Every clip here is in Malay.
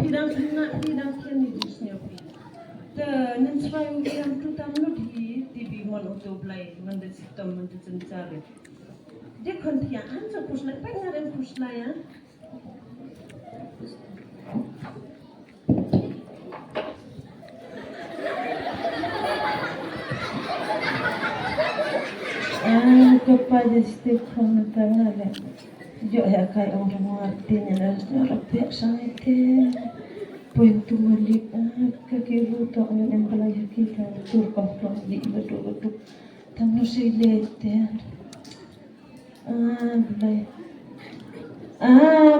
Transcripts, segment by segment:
pidang kena pidang kian di dunia pi. Dan sesuai yang terutama di TV monoto play mendet sistem mendet sencari. Dia kontian so pusla pengen pusla ya. Kepada setiap komentar ada. Jo ya kai orang artinya dan rapi sangat poin tu malik kaki ruto yang belaya kita tur konflik di betul tamu silete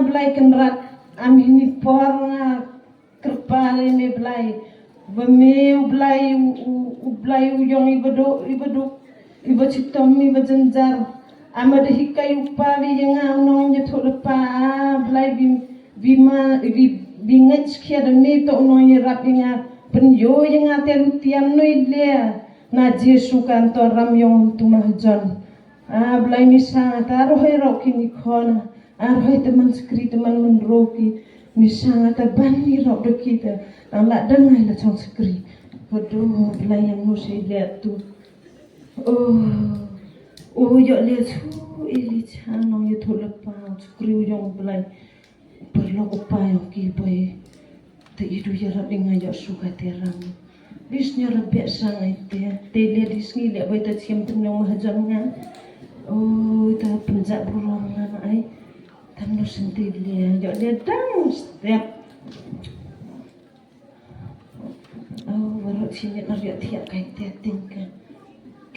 belai kenrat amini porna kerpal ini belai bemeu belai ujung ibu citom ibu jenjar amada hikai upavi yang nongnya tu lepa belai bingat sekian demi tu nongnya rapinga penyo yang atel tiam noi le na Jesu kantor ramyong tu mahjon belai misang taruh hero kini kona arhoi teman sekri teman menroki misang bani rok do kita nang dengai la chong sekri kodo belai yang nusi lihat tu yo le su ili chano yo tholepa skriu yong blai perlo upayo ki boy te idu yara dinga yo suka terang bisnya rabe sangai te le disngi le boy ta chiam tunong mahajamnya ta penjak burongan ai tam no senti le yo le dang step baru sini nariat tiak kai te tingkan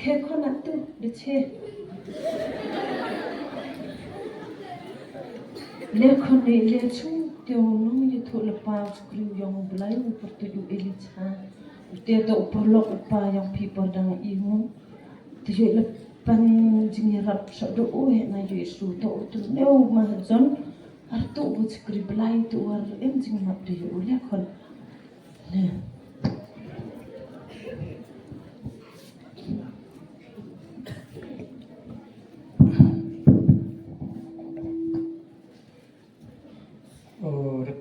ke kona tu de che le khone le chung teu no ye thole pa skriu yong blai upar tu ju elicha te to upar upa yang people dang imu te ye le pan jing rap so do na ye su to neu ma jon ar tu bu skri blai tu war em jing map de le khon ne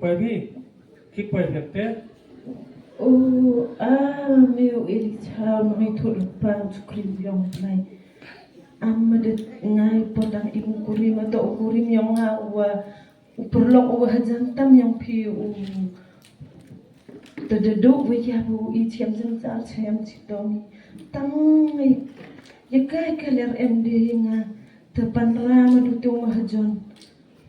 Pagi, kipai nete. Meu elicha mai thul pan skrim yong plai. Amade ngai podang ibu kurim atau kurim yong awa perlok hajan tam yong pi tededuk wiyabu I chiam jengjar chiam citomi tam ngai yekai kaler MD nga tepan rama dutung mahajon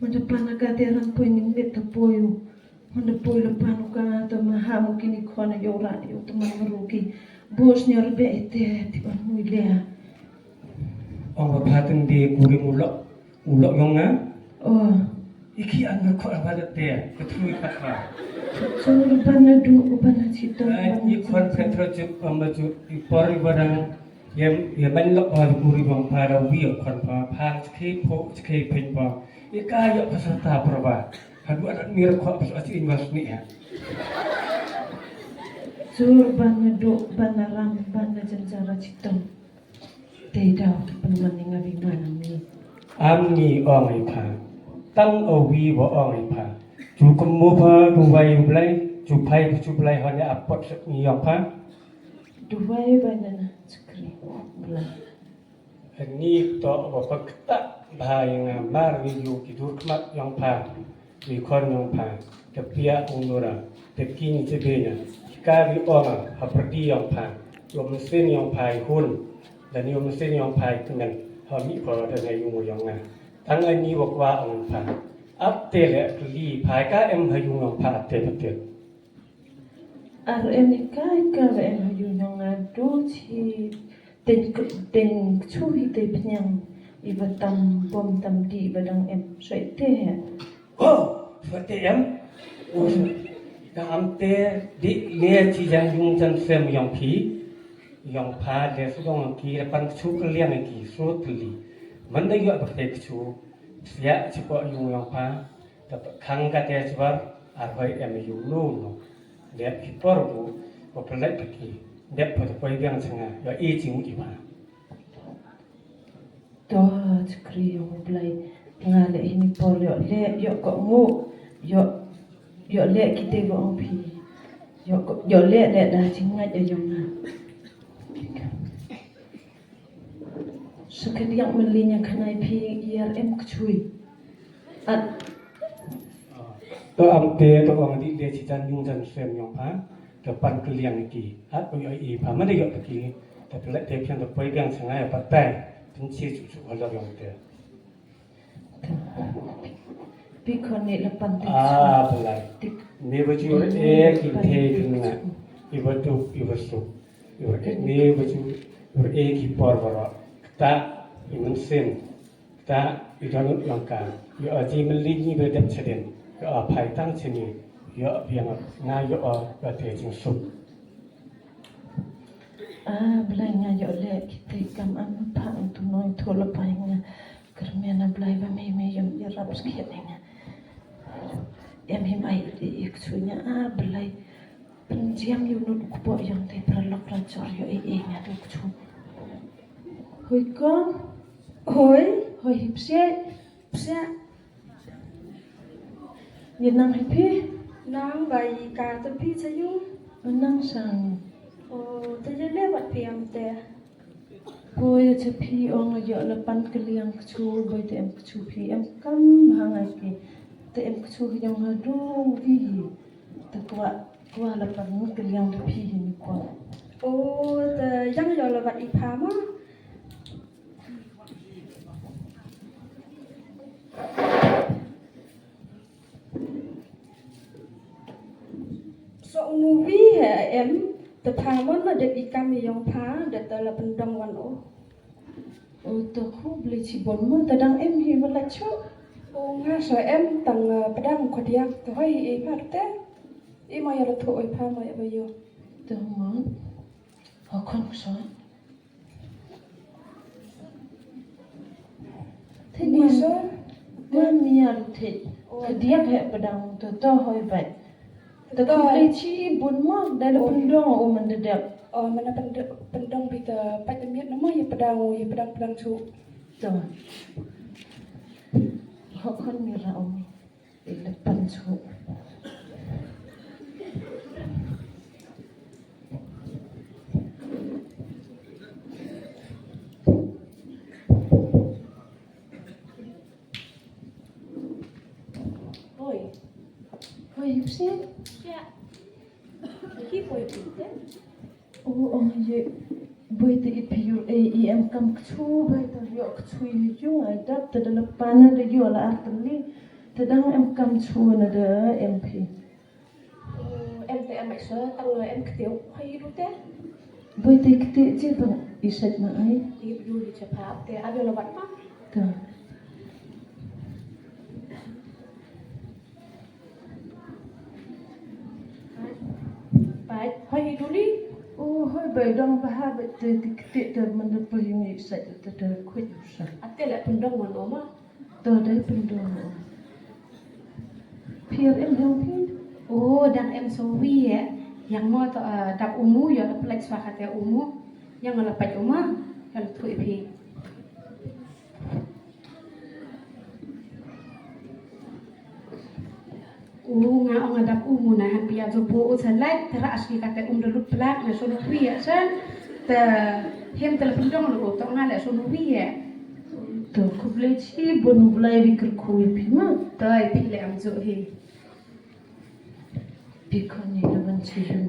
mendepan agateran poin nimit tepoyu mendepoy lepan uka atau mahamu kini kona yora yo teman merugi bosnya rebe ete tiba mulia Orang pateng di kuring ulok yonga. Iki angga kok abada te ketui pakra. So lepan du upan cito. Ni kon petro juk amaju ipor ibadang yang banyak orang kuring bang pada wiyo kon pa cekei po cekei penpa. Ika yo peserta perba. Hadu anak mir kok pas aci inwas ni ya. Sur bana do bana ram bana jenjara cito. Tidak penmaning abi mana ni. Amni ong ipa. Tang awi wa ong ipa. Ju kemu pa duwai blai, ju pai ju blai hanya apot ni apa? Duwai bana skri blai. Ni to wa pakta bahaya ngambar video kidur kemat yang pa. Wikon yang pa. Kepia unura. Tekini sebenya. Kari orang haperdi yang pa. Lom mesin yang pa hun. Dan yang mesin yang pa dengan hami pa dan ayung yang nga. Tang ani wakwa ang pa. Apte le kli pa ka em hayung yang pa apte betul. RM kai ka em hayung yang adu ci ten chui te penyang iba tam bom tam di badang em soi te Seperti em. Dalam te di le ci yang yung jan sem yang pi. Yang pa de sudong ki depan chu kalian ki su tuli. Manda yo bertek chu. Sia cipo yung yang pa. Dapat kang ka te cibar arhoi em yung no. Dia kipor bu pelai peki. Dia pada poi biang senga. Yo I jing di pa. Toh skri yang blai ngale ini por yo le yo kok mu yo yo le kita go ong pi yo le dah jingat yo na sekalian melinya kanai pi IRM kecui at to am te to ong di de chi chan yung chan sem yong pha to pan kliang ki at oi i pha ma de yo ki ta le te phian to poi gang sangai pa tai tin chi chu chu ho lo yong te pi kon ni lepan te pelai ni baju ki te kena i batu ni baju ki por baro ta i man sem ta i don yong ka yo aji meli ni be dap cheden yo pai tang chini yo biang na yo ba te jing su belai yo le kita kam am pa tu noi thol pa nga kermena belai ba me yam ya rap skhet nga em him ai ik sunya belai penjiam yo nu ku yang te pralok la chor yo nga tu chu hoi con hoi hip se nang happy nang bai ka tapi sayu nang sang te lewat piam te Koi cha pi ong yo la pan kliang chu boi te em chu pi em kam hangai ki te em chu yang ha do vi te kwa la pan kliang de pi ni ko te yang yo lewat ipama so movie ha em te pamon ma de ikam yang pa de te la pendong wan to khu beli chi bon mo ta dang em hi wala chu nga so em tang pedang khodiak te hoi e pa te e ma ya to oi pa ma ya yo to mo ho kon so thế ni so man mi ya lu the dia he padang to hoi bai to beli chi bon mo da la pendong o man de dep mana pendong bita patemiat nama ya pedang cu to ho kon mi ra o mi le pan chu hoi sih ya ki poi pinte oh ye boi te ipiu em kam chu bai ta yo chu yu ai dap ta la pana de yo la artli ta dang em kam chu na de mp em te em so tang em ktiu hai lu te boi te kite je bang isat na ai di yu di cepat te ada lewat ma ta baik hai duli oh hoi bai dong ba ha ba te kite ta man de po yu isat ta de khu yu sa ate la pendong wan oma to dai pendo pier em hong pi dan em so wi yang mo to dap umu ya plek swakate umu yang ngelapat uma yang tu ipi nga ang adap umu na han pia zo bo sa light tera asli kate dalut plak na so wi ya san te hem telepon dong lo to ngala so wi ya to khu ble chi bon blai vi kr khu pi ma tai pi le am zo he Pikoni lawan cium.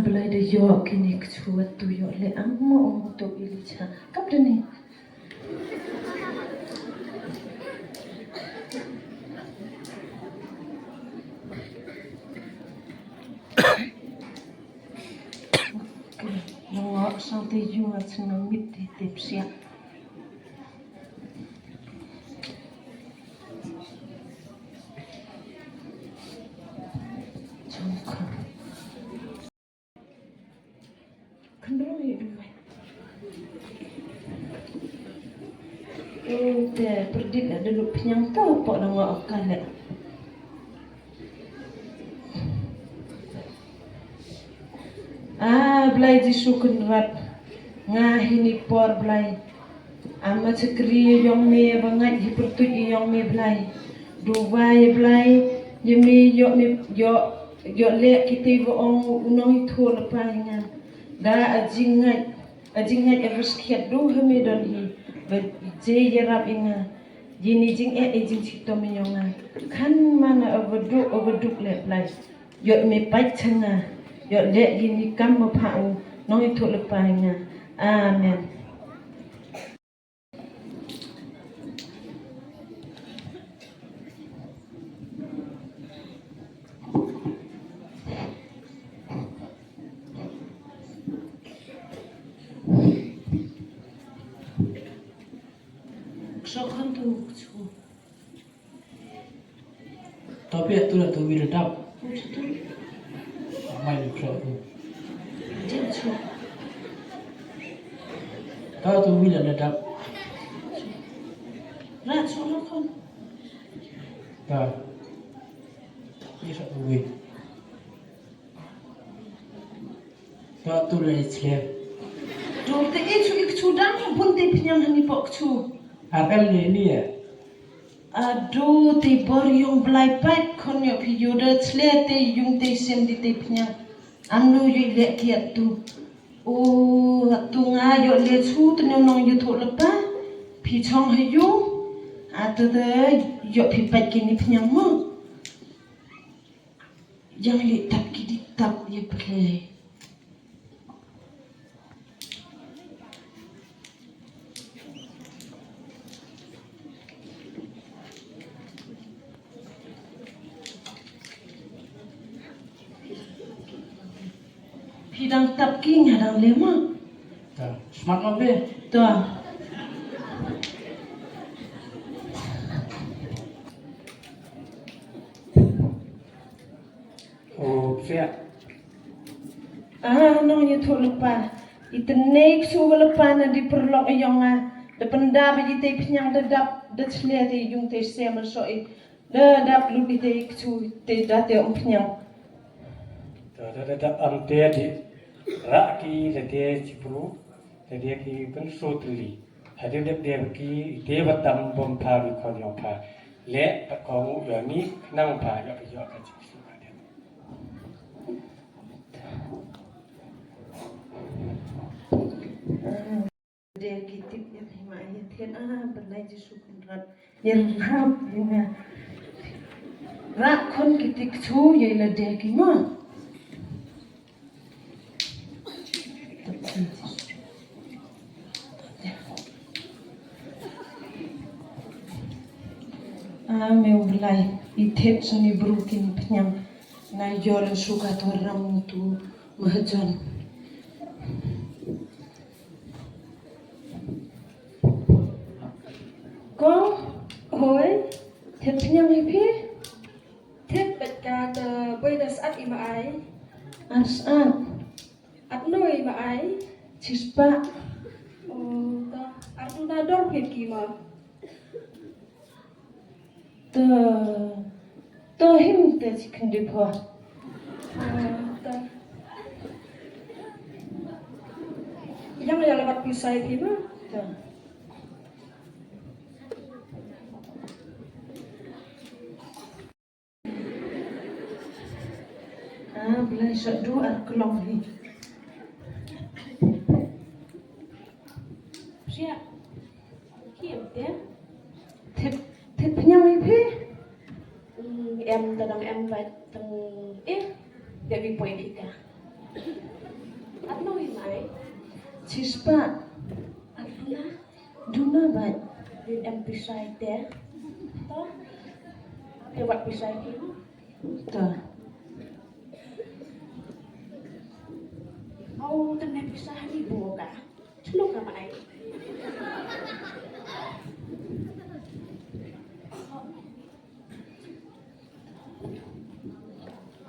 Belai de yo kini kecuat tu yo le amma to ilicha. Kap deni. Nongok santai jungat senang mit di tipsia. Perdi ada dulu penyang tahu apa nama akal le. Belai jisukun rat ngahini por belai. Amat sekri yang me bangat hipertuj yang me belai. Dubai belai Yemi yo le kita voong unong itu lepangan. Da ajingai evers kiat do hemi don hi. Je yerap inga. Jini jing jing cito menyonga. Kan mana overduk le play. Yo me pai changa. Yo le gini kam mapau nong itu lepangan. Amen. Sokan tu ku. Tapi itu lah tu bila dap. Main kerja tu. Jencu. Tahu tu bila dah dap. Rat sokan. Tahu. Ini satu wih. Tahu tu lah Islam. Dok te itu dang pun te pinyang hani pok chu. Apa ni ya? Aduh, te bor yung blai pat kon yo pi yoda tle te yung te sem di te pinyang. Anu yo le kiat tu. Oh, tu nga yo le chu tu nong yo to lepa. Pi chong ha yo. Atu de yo pi pat kini pinyang mo. Yang le tap ki di tap ye ple. Hidang tap king hadang lema. Tahu. Smart apa? Tuh. Oh, siap. Nong ye to lepa. Ite nek su lepa na di perlok yonga. De penda ba te pinyang de dap de tle te yung te sem so I. De dap lu te su te date pinyang. Dah am te di raki le te cipru, le dia ki pen sotli. Hadir dia ki te batam bom pa bi kon yong pa. Le ko yo ni nang pa yo ka cipru ka dia. Dia kitip yang himaya ten benai Yesus rat. Yang rap yang rat kon kitik su ye la dia ki ma. Meu belai itep suni brukin penyang na yoran suka tu ram tu mahajan. Con hoi thep penyang ipi Thép bạch ca tờ bây giờ sát im ái asat ắt nôi mà ái cispa ta ắt na đor phết kỳ mà to him te chicken dipo ta yang lewat pisai kỳ mà belai sadu ar kelong ni siap kiệm thế thep penyang ipi em tadang em vai tang để bị quay đi cả ắt nôi mà ái cispa ắt na duna bai din em pisai thế to lewat pisai kỳ mà ta mau tengah pisah ni buka celuk sama ai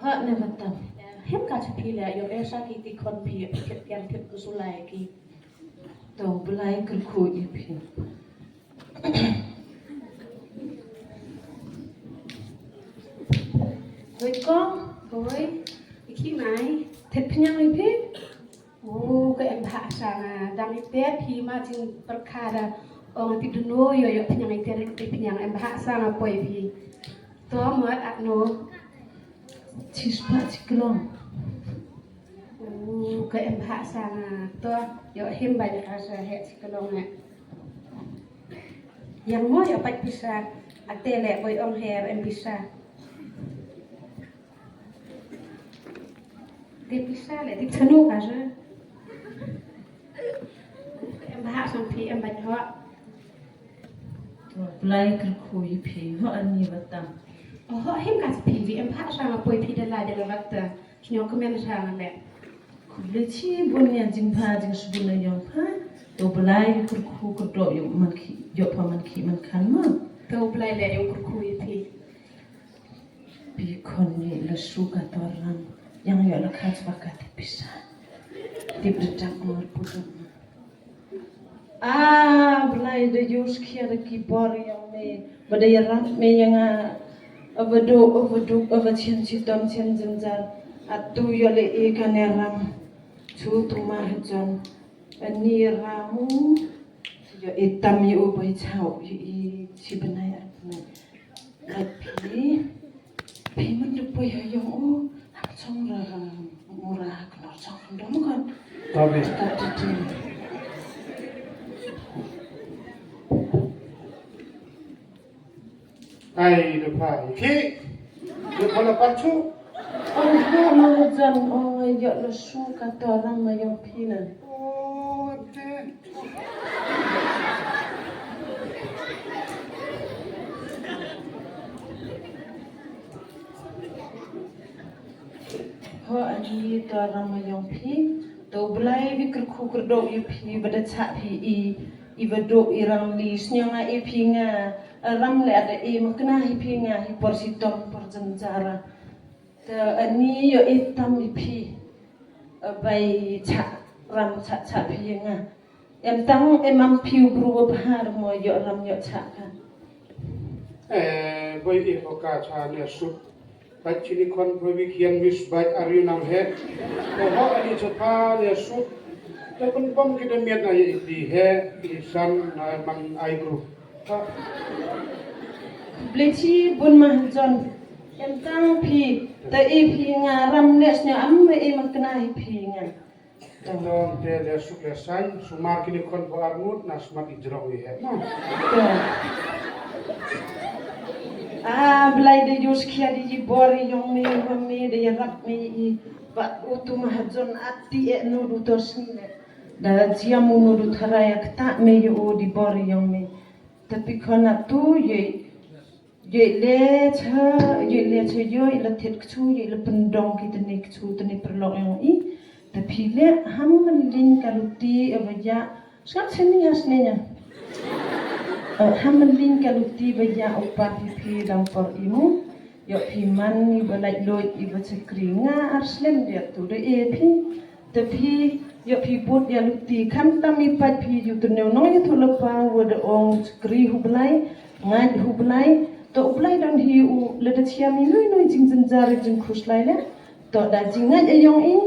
ha ne batam hem ka chapi la yo esa ki ti kon pi phet pian phet ku sulai ki to belai kelku ipi Hoi con thôi khi mai thep penyang ipi oh ke em ha sana dang ite pi ma jing perkara ti duno yo yo penyang ite penyang em ha sana poi pi ตัวหมดอักโน Cispa ciklong. Ke em hak sana to yo him banyak rasa het sekelong nak. Yang mo yo pat bisa ate le boy ong her em bisa. Dia bisa le dia sanu rasa. Em hak sang pi em banyak hak. Belai kerkui pi ho ani batam. Oh him kat pi vi em hak sang boy pi dala dala batta. Snyo kemen sang le. Kuleci bunya jingpa jing subuna yong pa. To belai kerku kerdo yo man ki yo pa man ki man kan ma. Kau belai le yo kurkui pi. Pi kon ni la suka torang yang yo la khats bakat bisa. Di berdam amar pudum. Belai de yus kia de ki bor yang me badai rat me yang avado avachin chitom chen jenjar atu yo le e kaneram chu tumah jon ani ramu yo itam yo bai chau i si benai atna tapi man de poi yo o chong ra murah kenal chong dom kan Tapi tadi ai được phải khi được con là con chú oh ma jan oh yo la su ka torang ma yo pina ô thế ho ani torang ma yo pi to blai vi kerku kerdo yo pi bada cha pi i vado irang li snyanga e pi nga ram le ada e makna hi pi nga hi porsitom porjanjara ta ani yo itam i pi bai cha ram cha pi nga em tang em piu bru bahar mo yo ram yo cha kan bây giờ có cả cha nè sụp bắt chỉ đi con với việc hiện wish bắt ari nam hết rồi họ anh cho pha nè sụpแต่คนป้อมกินเมียนอะไรดีแฮ่ดีสันนายมันไอครู Bleci bun mahjon em tang pi ta e pi nga ram les nya am e makna hi pi nga ตอนเดี๋ยวสุกเลสันสุมากินคนพออารุณนัสมาติจรองวิเหตุ Belai de yus kia di bori yong me de rap me i ba utu mahjon ati e no du tosne da jiamu no du tharaya kta me yo di bori yong me tapi khona tu ye le cha yo i la thet chu ye la pendong ki tene chu tene perlok yong i tapi le ham lin kaluti avaya skap seni hasnenya hamelin kaluti baya upat pi dang por imu yo pi man ni balai loy i bachakri nga arslem dia tu de e pi te pi yo pi bot ya luti kham tam i pat pi yu tu no no yu tu lepa wo de ong skri hublai ngai hublai to ublai dan hi u le de chia mi noi jing jar jing khuslai le to da jing ngai e yong i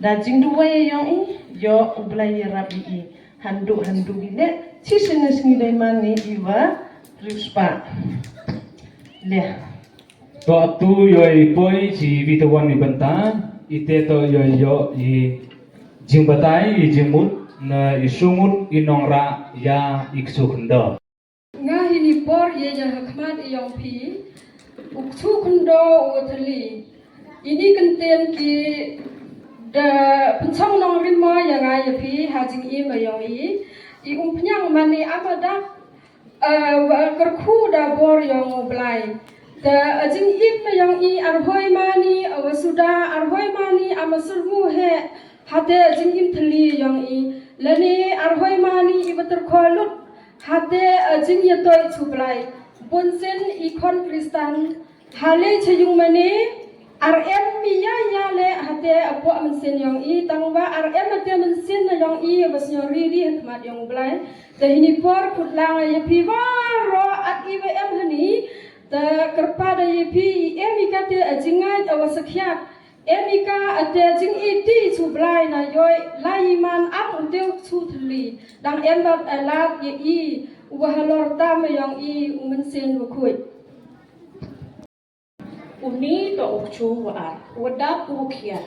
da jing du wai yong i yo ublai rabi i handu bile Cisnes ni dai mani iwa rispa le to tu yoi poi chi vitawan ni banta ite to yo i jingbatai i jimut na isumut inongra ya iksu khunda nga hini por ye ja khmat yong phi uksu khundo uthali ini kenten ki da penchong nong rin mo ya nga ya phi ha jing i ma yong i pnyang mani amada kerku da bor yong blai da jing i ma yong i arhoi mani awasuda arhoi mani amasurmu he hate jing im thali yong i lani arhoi mani i batar kholut hate jing ya toy chublai bonsen i kon kristan hale chayung mani RM miya ya le hate apo amsen yong i tangwa RM hate amsen yong i basyo riri hikmat yong blai da hini por putlang ya piwa ro at IWM hani da kerpada ya pi emika te ajingai awasakyak emika ate jing iti chublai na yoi laiman am udeu chu thli dang embab alat ye i wahalor tam yong i umensen wakui uni to ukcu waar wadap ukia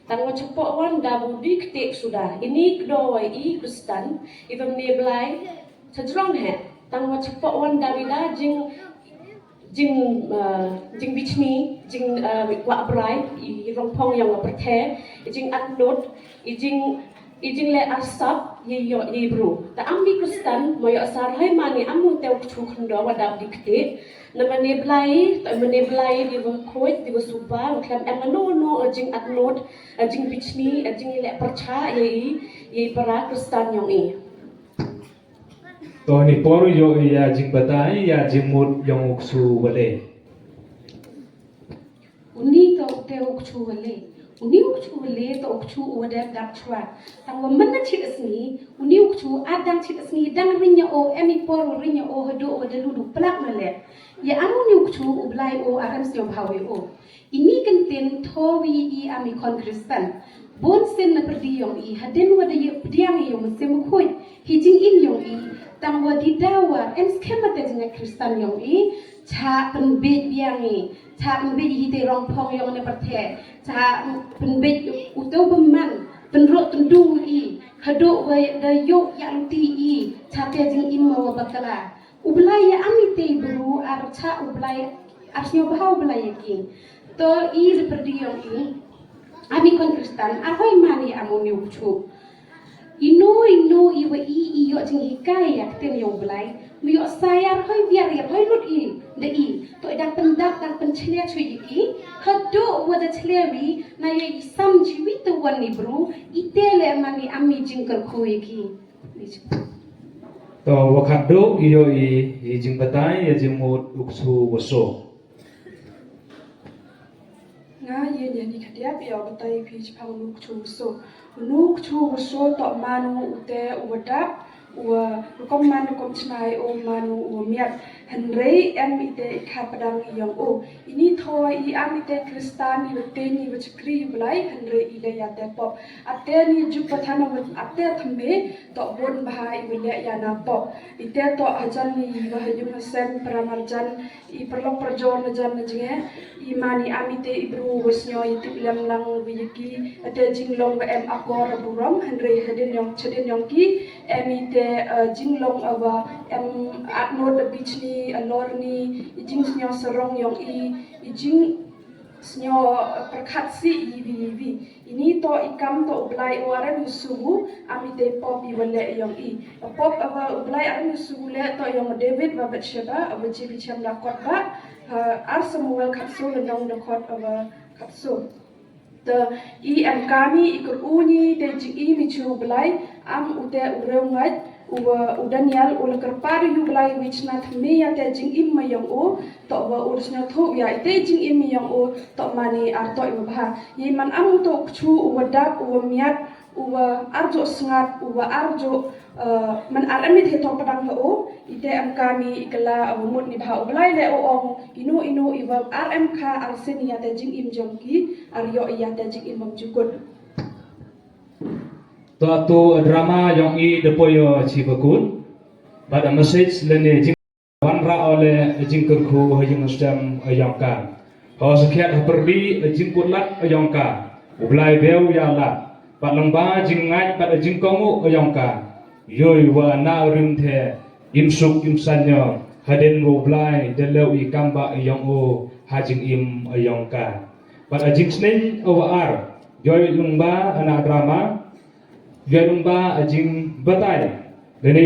tang cepo wan dabu dikte sudah ini kedoi I Kristen even neblai sejrong he tang cepo wan davida jing bichni jing wa brai I rongpong yang berthe jing atnot jing le asap ye bro ta ambi Kristen moyo asar hai mani amu te ukcu khndo wadap dikte na maneblai di khoi di suba klam emano jing atnot jing bichni jing le percha ye para Kristen yang I to ni poru yo ya jing batai ya jimut yang uksu wale uni to te ukchu wale uni ukchu wale to ukchu wada dak chwa tang wa manna chi asni uni ukchu adang chi asni dang rinya o emi poru rinya o hado wada ludu plak na le ya anu ni ukchu ublai o aram siom hawe o ini kenten thowi I ami kon Kristen bon sen na perdi yong I haden wada ye pdiang yong sem khoi hijing in yong I tang wadi dawa em skema te jing Kristen yong I cha pen bet biang I cha pen bet hi te rong phong yong ne perthe cha pen bet uto beman pen ro tendu I hado wa da yo yang ti I cha te jing imma wa bakala ublai ya ami te bru ar cha ublai ar sio bahau ublai ki to I seperti yang I ami kon Kristen ahoy mani amoni ukchu ino iwa I yo jing hikai ya ten yo ublai mi yo sayar hoy biar ya hoy lut I de I to dang pendap dang penchlia chui I hado wada chlewi na yo sam jiwi to wan ni bru itele mani ami jingkar khoi ki to wakado iyo I jing batai ya jimut uksu waso nga yen ya ni khadia pia batai phi chphang nuk chu so to manu ute wadap wa kom manu kom chnai o manu o miat henrei em ite khapadang yang o ini thoi I am ite kristani te ni wachkri blai henrei ile ya te pop ate ni jupathana ate thambe to bon bahai wile ya na pop ite to ajan ni wahayum sen pramarjan I perlok perjon jan jinge imani amite ibru wasnyo itip lam lang wiyaki ate jinglong em akor buram henrei hadin yong chedin yong ki emite jinglong awa em atnot bichni alorni jing snyo serong yong I jing snyo perkhatsi ibi ini to ikam to ublai waran sugu amite pop iwale yong I pop awa ublai aran sugu le to yong David wa Bathsheba awa jibi cham la kotba ar Samuel khatso lenong de khot awa khatso the I am kami ikut uni te jing I mi chu ublai am ute ureungat Daniel ul kerpari yu blai which not me ya te jing im mayang o to wa ursnya tho ya te jing im yang o to mani ar to im bha ye man am to chu wadap miat arjo sngat arjo man ar amit he to padang o ite am kami ikla mut ni bha blai le o ong ino iwa rm kha ar sen ya te jing im jongki ar yo ya te jing im jukut to atu drama yang I depoyo chibakun pada message lene jing wanra ole jing kerku hajing stem ayangka ho sakhiat perli jing putlat ayangka ublai beu ya la palangba jing ngai pada jing kongu ayangka yoi wa na rim the imsuk imsanyo haden ublai deleu ikamba ayango hajing im ayangka pada jing snen awar yoi lungba ana drama Yarumba jing batai, dene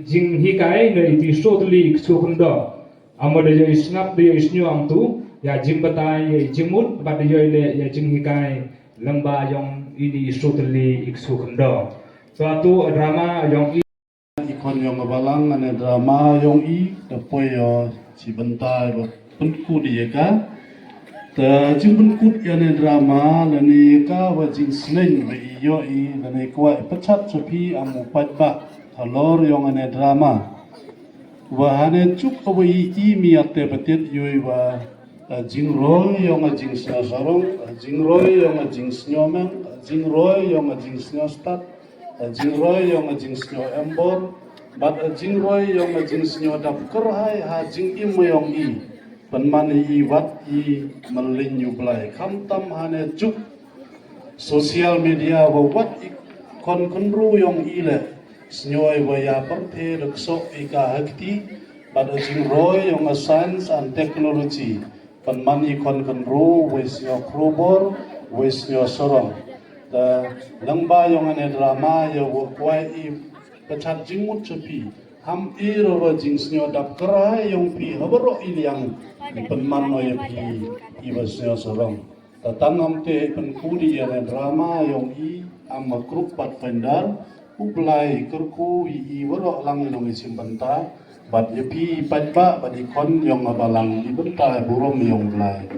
jing hikai ne iti sotli sukundo, amada yo snap yo isnyo amtu ya jing batai jingmut pada yo le ya jing hikai lamba yang ini sotli iksukundo. Suatu drama yang ikon yang abalang ane drama yang I dapoi yo cibentai penku dia ka ta jing kut ane drama lani ka wa jing snen wa yo I lani kwa pachat sopi amu patba thalor yang ane drama wa hane chuk awi I mi ate patet yo wa jing roy yang jing sarong jing roy yang jing snyomen jing roy yang jing snystat jing roy yang jing snyo embor bat jing roy yang jing snyo dap kerhai ha jing im yang I penman i wat i melin yu blai kam tam hane juk sosial media wa wat i kon konru yong ile snyoy wa ya perte rekso i ka hakti bad jing roy yong a science and technology penman i kon konru wes yo krobor wes yo sorong ta langba yong ane drama yo wa kwai i pachat jingmut chepi ham i ro jing snyo dap kra yong pi habro iliang penman no ye pi i was snyo sorong tatangam te penkudi ya drama yong i am grup pat vendar uplai kerku i waro lang nong isim banta bat ye pi pat ba bat ikon yong abalang i benta burom yong blai